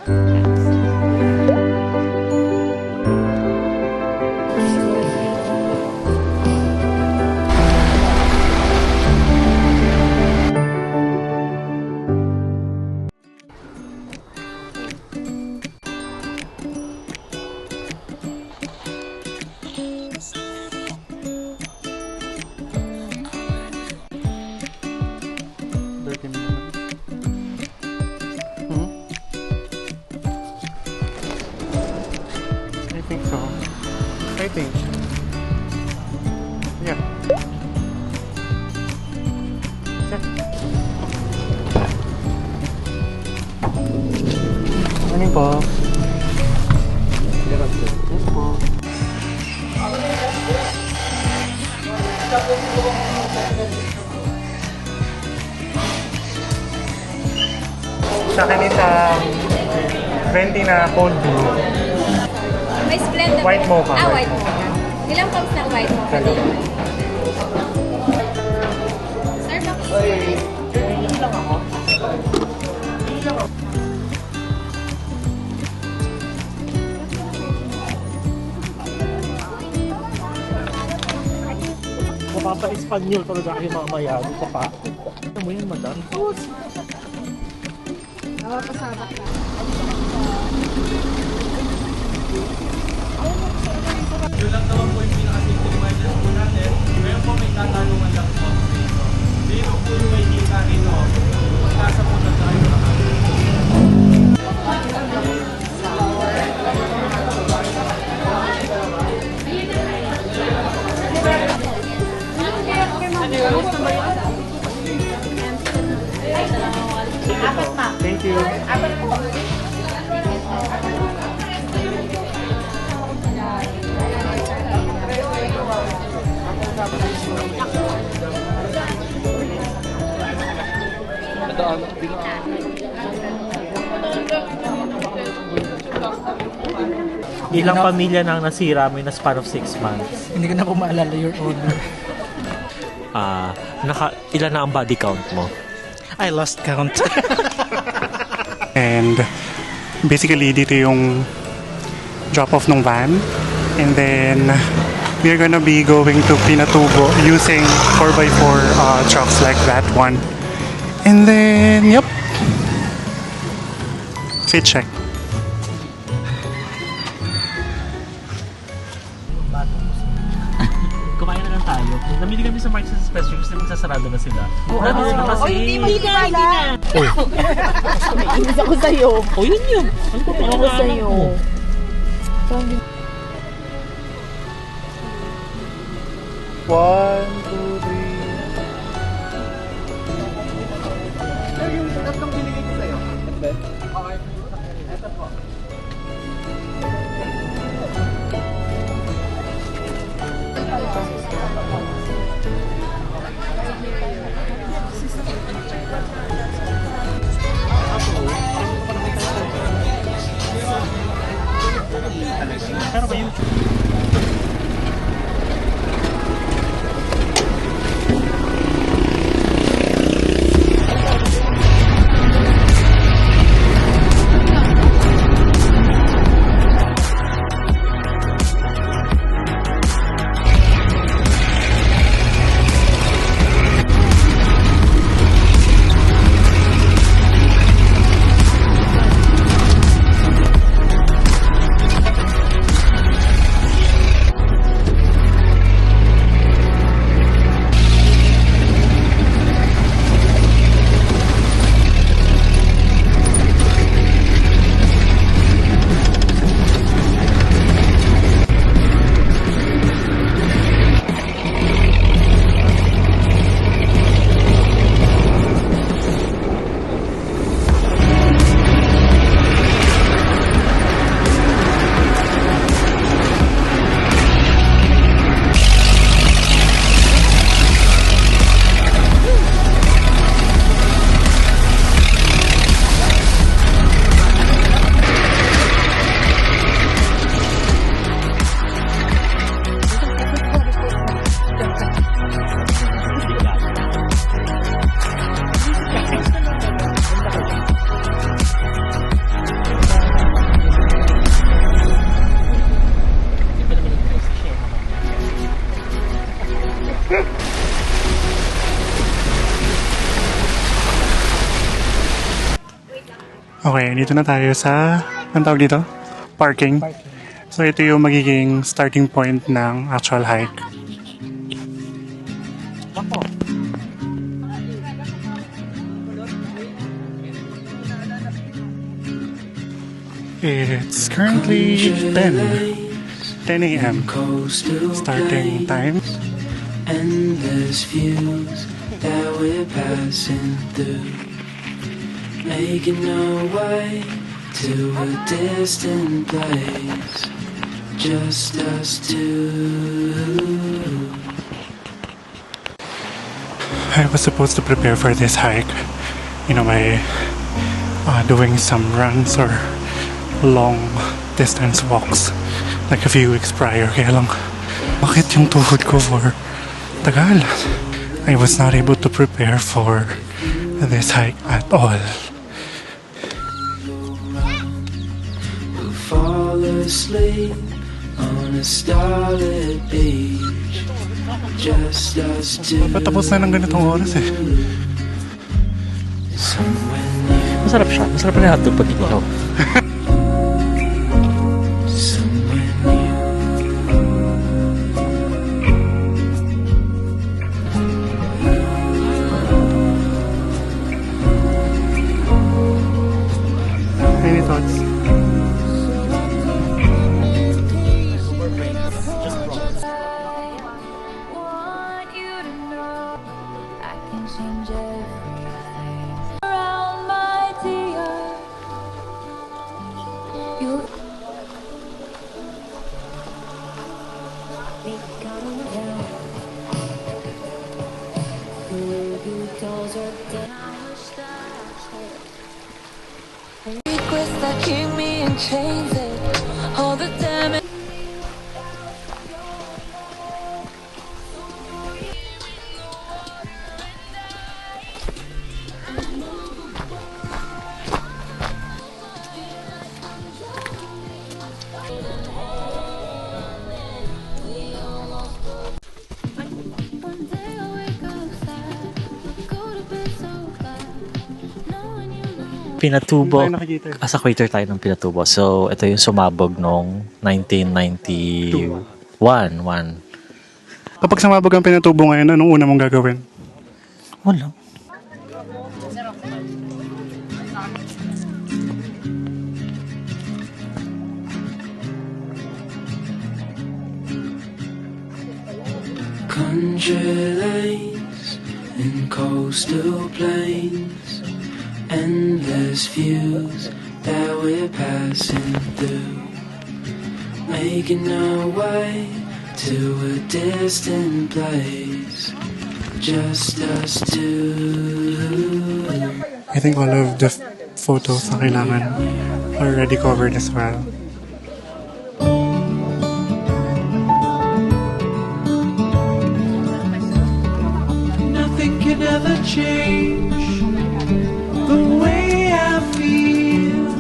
I think so. I think. Yeah. Morning po. Yes po. Sa akin is 20 na cold brew. May Splenda. White mocha. White mocha. Ilang cups ng white mocha din? Starbucks. Hindi lang ako. Mapapa-Espanyol talaga kayo mamaya. Ito pa. Ano mo yan, madam? Napapasabak ka. Yun lang naman po yung pinaka-simple minus po natin. Ngayon po may tatanungan lang po. Dito po yung may kita rito. Pagkasa po na tayo Apat ma. Thank you. Apat po. Ilang pamilya na ang nasira mo in a span of 6 months? Hindi ko na po maalala your order. Ilan na ang body count mo? I lost count. And basically dito yung drop off ng van, and then we're gonna be going to Pinatubo using 4x4 trucks like that one, and then yep, fit check. Kumain na lang tayo. Namili kami sa Marks & Spencer kasi magsasarado na sila. Namili na kasi. Hindi mo hinala. Inis ako sa'yo. O yun yun. Ano pa Ako sa'yo. One, two, three. Yung tatlong binigay ko sa'yo. Okay. Ito po. Pero ba YouTube? Okay, dito na tayo sa, anong tawag dito? Parking. So ito yung magiging starting point ng actual hike. It's currently 10 a.m. starting time. Endless views that we're passing through, making our way to a distant place, just us two. I was supposed to prepare for this hike, by doing some runs or long distance walks like a few weeks prior. Kaya lang, bakit yung tuhod ko for tagal? I was not able to prepare for this hike at all. We'll fall asleep on a starlit beach, just us two. Patapos na ng ganitong oras eh. Somewhere new, Masarap siya. Masarap na yung hotdog pag ikaw. somewhere new. Any thoughts? Want you to know I can change everything around my dear. You we gotta down. You dolls are dead. I wish that I could. Requests that keep me in chains. All the damage. One day I wake up sad, go to bed so bad, knowing you know. Pinatubo. Tayo nakikita eh. As a equator tayo ng Pinatubo. So, ito yung sumabog noong 1991. Kapag sumabog ang Pinatubo ngayon, anong una mong gagawin? Wala. Country lanes and coastal plains, endless views that we're passing through, making our way to a distant place, just us two. I think all of the photos na kailangan are already covered as well. Nothing can ever change the way I feel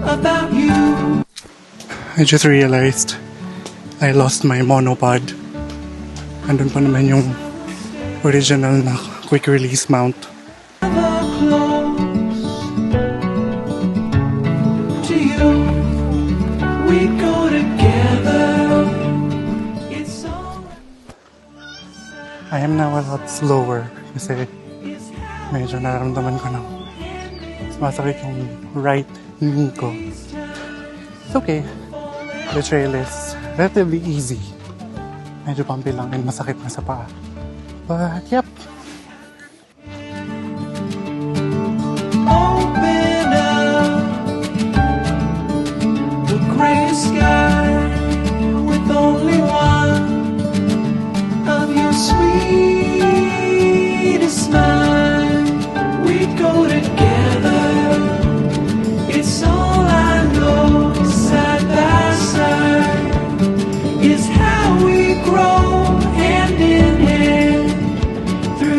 about you. I just realized I lost my monopod. Andun pa naman yung original na quick release mount. Ever close to you, we go together. It's all I am now a lot slower kasi medyo nararamdaman ko na sumasakit yung right knee ko. It's okay. The trail is relatively easy. Medyo bumpy lang and masakit na sa paa. But yep, open up the gray sky with only one of your sweetest smile. We go together. It's all I know. Side by side is how we grow hand in hand through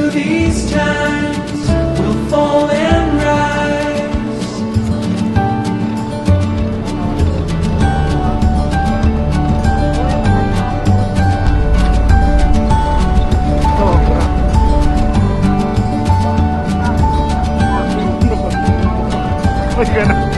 Ganun.